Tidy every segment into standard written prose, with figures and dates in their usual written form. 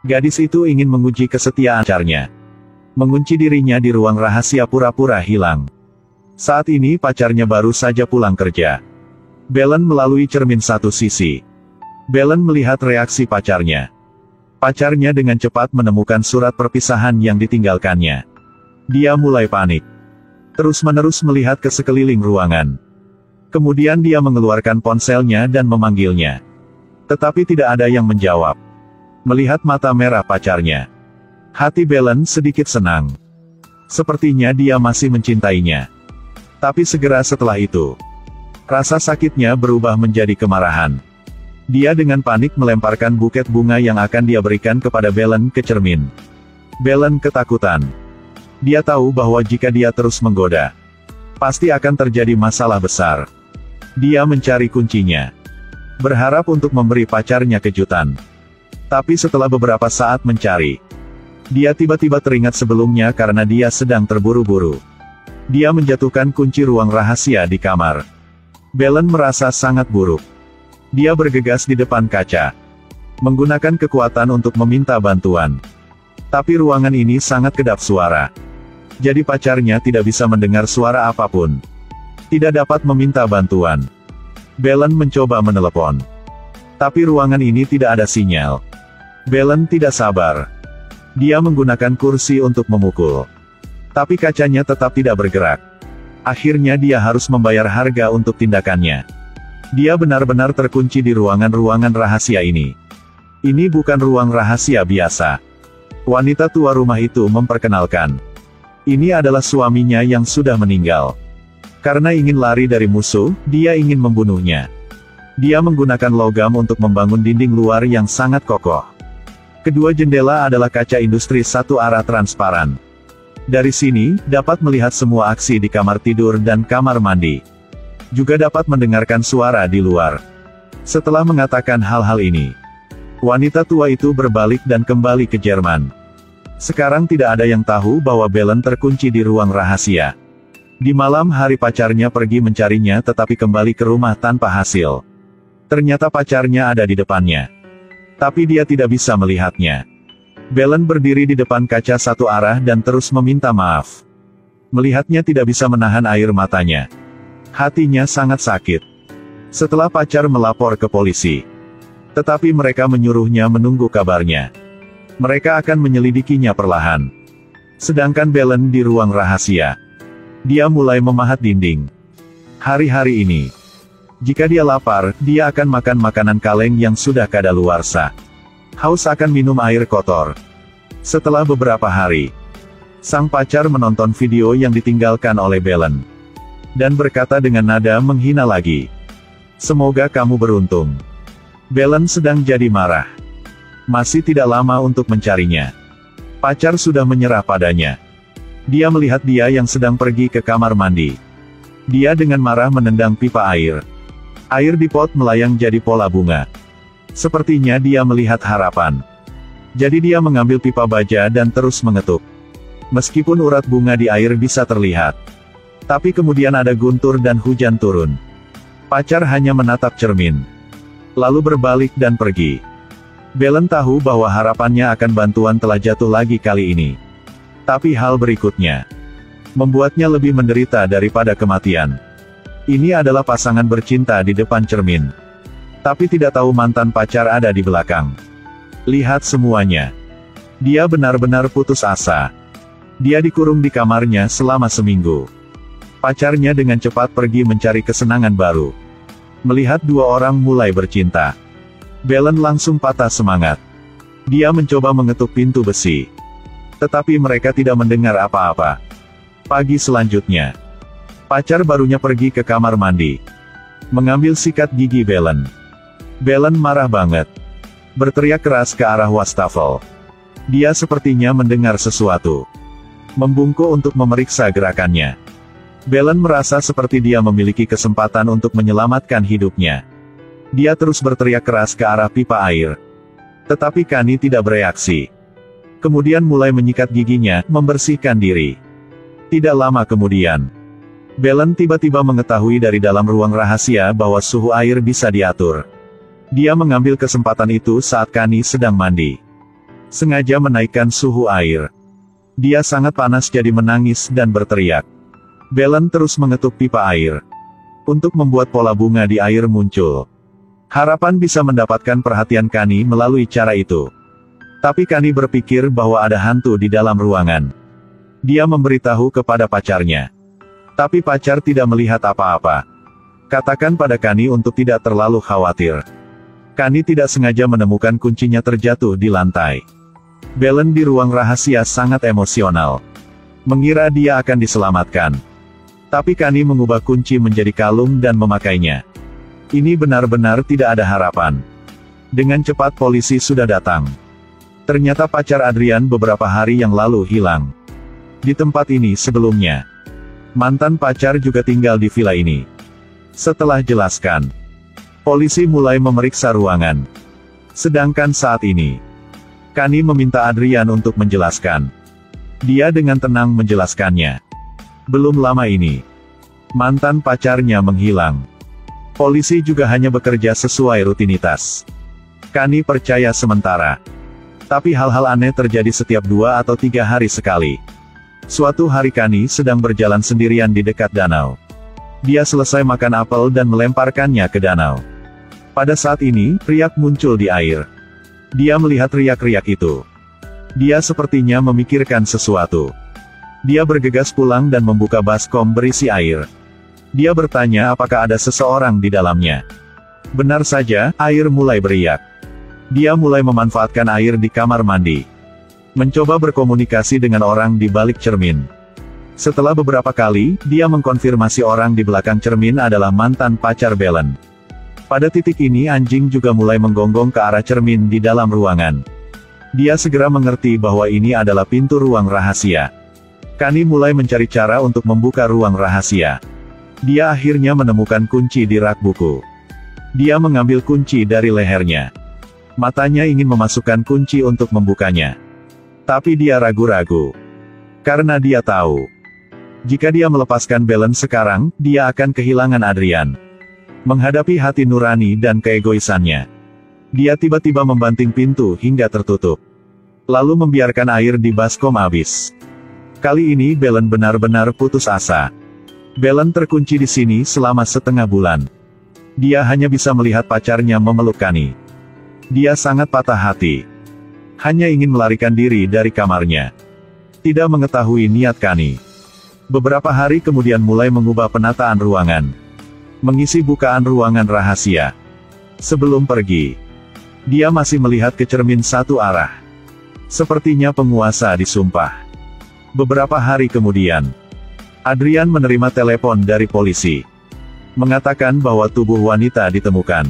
Gadis itu ingin menguji kesetiaan pacarnya. Mengunci dirinya di ruang rahasia pura-pura hilang. Saat ini pacarnya baru saja pulang kerja. Belen melalui cermin satu sisi. Belen melihat reaksi pacarnya. Pacarnya dengan cepat menemukan surat perpisahan yang ditinggalkannya. Dia mulai panik. Terus-menerus melihat ke sekeliling ruangan. Kemudian dia mengeluarkan ponselnya dan memanggilnya. Tetapi tidak ada yang menjawab. Melihat mata merah pacarnya, hati Belen sedikit senang. Sepertinya dia masih mencintainya. Tapi segera setelah itu, rasa sakitnya berubah menjadi kemarahan. Dia dengan panik melemparkan buket bunga yang akan dia berikan kepada Belen ke cermin. Belen ketakutan. Dia tahu bahwa jika dia terus menggoda, pasti akan terjadi masalah besar. Dia mencari kuncinya, berharap untuk memberi pacarnya kejutan. Tapi setelah beberapa saat mencari, dia tiba-tiba teringat sebelumnya karena dia sedang terburu-buru. Dia menjatuhkan kunci ruang rahasia di kamar. Belen merasa sangat buruk. Dia bergegas di depan kaca, menggunakan kekuatan untuk meminta bantuan. Tapi ruangan ini sangat kedap suara. Jadi pacarnya tidak bisa mendengar suara apapun. Tidak dapat meminta bantuan. Belen mencoba menelepon. Tapi ruangan ini tidak ada sinyal. Belen tidak sabar. Dia menggunakan kursi untuk memukul. Tapi kacanya tetap tidak bergerak. Akhirnya dia harus membayar harga untuk tindakannya. Dia benar-benar terkunci di ruangan-ruangan rahasia ini. Ini bukan ruang rahasia biasa. Wanita tua rumah itu memperkenalkan. Ini adalah suaminya yang sudah meninggal. Karena ingin lari dari musuh, dia ingin membunuhnya. Dia menggunakan logam untuk membangun dinding luar yang sangat kokoh. Kedua jendela adalah kaca industri satu arah transparan. Dari sini, dapat melihat semua aksi di kamar tidur dan kamar mandi. Juga dapat mendengarkan suara di luar. Setelah mengatakan hal-hal ini, wanita tua itu berbalik dan kembali ke Jerman. Sekarang tidak ada yang tahu bahwa Belen terkunci di ruang rahasia. Di malam hari pacarnya pergi mencarinya tetapi kembali ke rumah tanpa hasil. Ternyata pacarnya ada di depannya. Tapi dia tidak bisa melihatnya. Belen berdiri di depan kaca satu arah dan terus meminta maaf. Melihatnya tidak bisa menahan air matanya. Hatinya sangat sakit. Setelah pacar melapor ke polisi. Tetapi mereka menyuruhnya menunggu kabarnya. Mereka akan menyelidikinya perlahan. Sedangkan Belen di ruang rahasia. Dia mulai memahat dinding. Hari-hari ini, jika dia lapar, dia akan makan makanan kaleng yang sudah kadaluarsa. Haus akan minum air kotor. Setelah beberapa hari, sang pacar menonton video yang ditinggalkan oleh Belen. Dan berkata dengan nada menghina lagi. Semoga kamu beruntung. Belen sedang jadi marah. Masih tidak lama untuk mencarinya. Pacar sudah menyerah padanya. Dia melihat dia yang sedang pergi ke kamar mandi. Dia dengan marah menendang pipa air. Air di pot melayang jadi pola bunga. Sepertinya dia melihat harapan. Jadi dia mengambil pipa baja dan terus mengetuk. Meskipun urat bunga di air bisa terlihat. Tapi kemudian ada guntur dan hujan turun. Pacar hanya menatap cermin. Lalu berbalik dan pergi. Belen tahu bahwa harapannya akan bantuan telah jatuh lagi kali ini. Tapi hal berikutnya membuatnya lebih menderita daripada kematian. Ini adalah pasangan bercinta di depan cermin. Tapi tidak tahu mantan pacar ada di belakang. Lihat semuanya. Dia benar-benar putus asa. Dia dikurung di kamarnya selama seminggu. Pacarnya dengan cepat pergi mencari kesenangan baru. Melihat dua orang mulai bercinta, Belen langsung patah semangat. Dia mencoba mengetuk pintu besi. Tetapi mereka tidak mendengar apa-apa. Pagi selanjutnya, pacar barunya pergi ke kamar mandi. Mengambil sikat gigi Belen. Belen marah banget. Berteriak keras ke arah wastafel. Dia sepertinya mendengar sesuatu. Membungkuk untuk memeriksa gerakannya. Belen merasa seperti dia memiliki kesempatan untuk menyelamatkan hidupnya. Dia terus berteriak keras ke arah pipa air. Tetapi Kani tidak bereaksi. Kemudian mulai menyikat giginya, membersihkan diri. Tidak lama kemudian, Belen tiba-tiba mengetahui dari dalam ruang rahasia bahwa suhu air bisa diatur. Dia mengambil kesempatan itu saat Kani sedang mandi. sengaja menaikkan suhu air. Dia sangat panas jadi menangis dan berteriak. Belen terus mengetuk pipa air. Untuk membuat pola bunga di air muncul. Harapan bisa mendapatkan perhatian Kani melalui cara itu. Tapi Kani berpikir bahwa ada hantu di dalam ruangan. Dia memberitahu kepada pacarnya. Tapi pacar tidak melihat apa-apa. Katakan pada Kani untuk tidak terlalu khawatir. Kani tidak sengaja menemukan kuncinya terjatuh di lantai. Belen di ruang rahasia sangat emosional. Mengira dia akan diselamatkan. Tapi Kani mengubah kunci menjadi kalung dan memakainya. Ini benar-benar tidak ada harapan. Dengan cepat polisi sudah datang. Ternyata pacar Adrian beberapa hari yang lalu hilang. Di tempat ini sebelumnya. Mantan pacar juga tinggal di villa ini. Setelah jelaskan, polisi mulai memeriksa ruangan. Sedangkan saat ini, Kani meminta Adrian untuk menjelaskan. Dia dengan tenang menjelaskannya. Belum lama ini, mantan pacarnya menghilang. Polisi juga hanya bekerja sesuai rutinitas. Kani percaya sementara. Tapi hal-hal aneh terjadi setiap 2 atau 3 hari sekali. Suatu hari Kani sedang berjalan sendirian di dekat danau. Dia selesai makan apel dan melemparkannya ke danau. Pada saat ini, riak muncul di air. Dia melihat riak-riak itu. Dia sepertinya memikirkan sesuatu. Dia bergegas pulang dan membuka baskom berisi air. Dia bertanya apakah ada seseorang di dalamnya. Benar saja, air mulai beriak. Dia mulai memanfaatkan air di kamar mandi. Mencoba berkomunikasi dengan orang di balik cermin. Setelah beberapa kali, dia mengkonfirmasi orang di belakang cermin adalah mantan pacar Belen. Pada titik ini anjing juga mulai menggonggong ke arah cermin di dalam ruangan. Dia segera mengerti bahwa ini adalah pintu ruang rahasia. Kani mulai mencari cara untuk membuka ruang rahasia. Dia akhirnya menemukan kunci di rak buku. Dia mengambil kunci dari lehernya. Matanya ingin memasukkan kunci untuk membukanya. Tapi dia ragu-ragu. Karena dia tahu. Jika dia melepaskan Belen sekarang, dia akan kehilangan Adrian. Menghadapi hati nurani dan keegoisannya. Dia tiba-tiba membanting pintu hingga tertutup. Lalu membiarkan air di baskom habis. Kali ini Belen benar-benar putus asa. Belen terkunci di sini selama setengah bulan. Dia hanya bisa melihat pacarnya memeluk Kani. Dia sangat patah hati. Hanya ingin melarikan diri dari kamarnya. Tidak mengetahui niat Kani. Beberapa hari kemudian mulai mengubah penataan ruangan. Mengisi bukaan ruangan rahasia. Sebelum pergi, dia masih melihat ke cermin satu arah. Sepertinya penguasa disumpah. Beberapa hari kemudian, Adrian menerima telepon dari polisi. Mengatakan bahwa tubuh wanita ditemukan.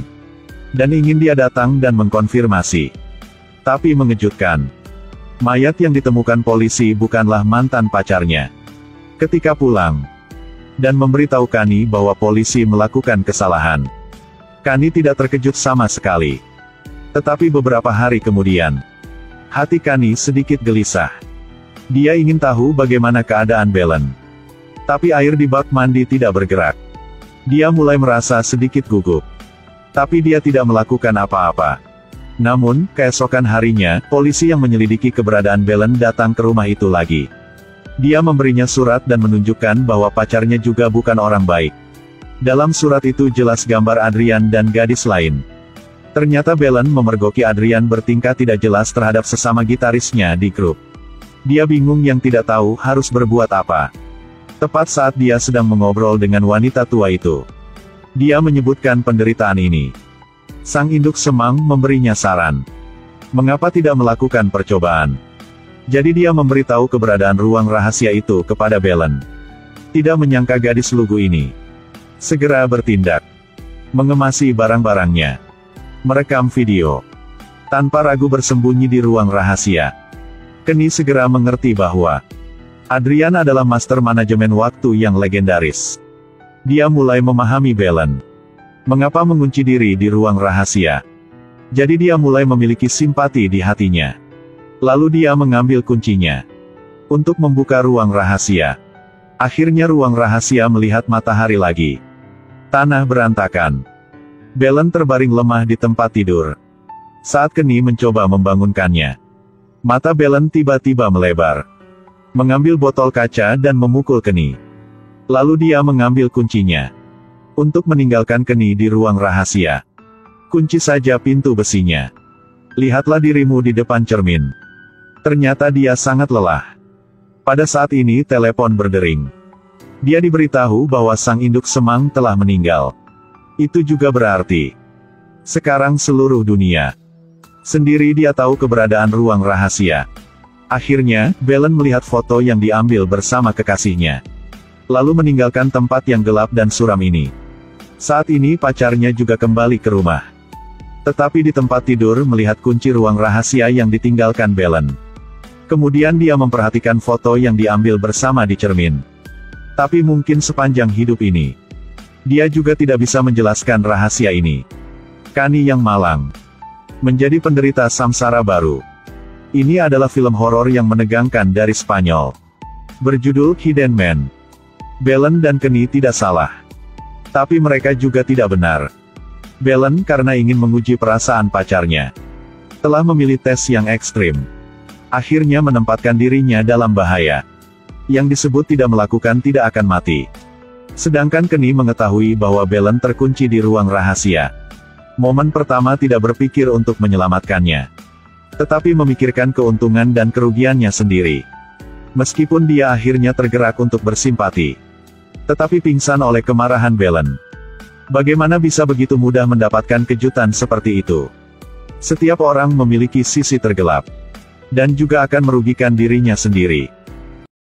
Dan ingin dia datang dan mengkonfirmasi. Tapi mengejutkan. Mayat yang ditemukan polisi bukanlah mantan pacarnya. Ketika pulang, dan memberitahu Kani bahwa polisi melakukan kesalahan. Kani tidak terkejut sama sekali. Tetapi beberapa hari kemudian, hati Kani sedikit gelisah. Dia ingin tahu bagaimana keadaan Belen. Tapi air di bak mandi tidak bergerak. Dia mulai merasa sedikit gugup. Tapi dia tidak melakukan apa-apa. Namun, keesokan harinya, polisi yang menyelidiki keberadaan Belen datang ke rumah itu lagi. Dia memberinya surat dan menunjukkan bahwa pacarnya juga bukan orang baik. Dalam surat itu jelas gambar Adrian dan gadis lain. Ternyata Belen memergoki Adrian bertingkah tidak jelas terhadap sesama gitarisnya di grup. Dia bingung yang tidak tahu harus berbuat apa. Tepat saat dia sedang mengobrol dengan wanita tua itu. Dia menyebutkan penderitaan ini. Sang induk semang memberinya saran. Mengapa tidak melakukan percobaan? Jadi dia memberitahu keberadaan ruang rahasia itu kepada Belen. Tidak menyangka gadis lugu ini segera bertindak. Mengemasi barang-barangnya. Merekam video. Tanpa ragu bersembunyi di ruang rahasia. Keni segera mengerti bahwa Adrian adalah master manajemen waktu yang legendaris. Dia mulai memahami Belen. Mengapa mengunci diri di ruang rahasia. Jadi dia mulai memiliki simpati di hatinya. Lalu dia mengambil kuncinya. Untuk membuka ruang rahasia. Akhirnya ruang rahasia melihat matahari lagi. Tanah berantakan. Belen terbaring lemah di tempat tidur. Saat Keni mencoba membangunkannya. Mata Belen tiba-tiba melebar. Mengambil botol kaca dan memukul Kenny. Lalu dia mengambil kuncinya. Untuk meninggalkan Kenny di ruang rahasia. Kunci saja pintu besinya. Lihatlah dirimu di depan cermin. Ternyata dia sangat lelah. Pada saat ini telepon berdering. Dia diberitahu bahwa sang induk semang telah meninggal. Itu juga berarti sekarang seluruh dunia sendiri dia tahu keberadaan ruang rahasia. Akhirnya, Belen melihat foto yang diambil bersama kekasihnya. Lalu meninggalkan tempat yang gelap dan suram ini. Saat ini pacarnya juga kembali ke rumah. Tetapi di tempat tidur melihat kunci ruang rahasia yang ditinggalkan Belen. Kemudian dia memperhatikan foto yang diambil bersama di cermin. Tapi mungkin sepanjang hidup ini, dia juga tidak bisa menjelaskan rahasia ini. Kani yang malang. Menjadi penderita samsara baru. Ini adalah film horor yang menegangkan dari Spanyol. Berjudul Hidden Man. Belen dan Kenny tidak salah. Tapi mereka juga tidak benar. Belen karena ingin menguji perasaan pacarnya. Telah memilih tes yang ekstrim. Akhirnya menempatkan dirinya dalam bahaya. Yang disebut tidak melakukan tidak akan mati. Sedangkan Kenny mengetahui bahwa Belen terkunci di ruang rahasia. Momen pertama tidak berpikir untuk menyelamatkannya. Tetapi memikirkan keuntungan dan kerugiannya sendiri. Meskipun dia akhirnya tergerak untuk bersimpati. Tetapi pingsan oleh kemarahan Belen. Bagaimana bisa begitu mudah mendapatkan kejutan seperti itu? Setiap orang memiliki sisi tergelap. Dan juga akan merugikan dirinya sendiri.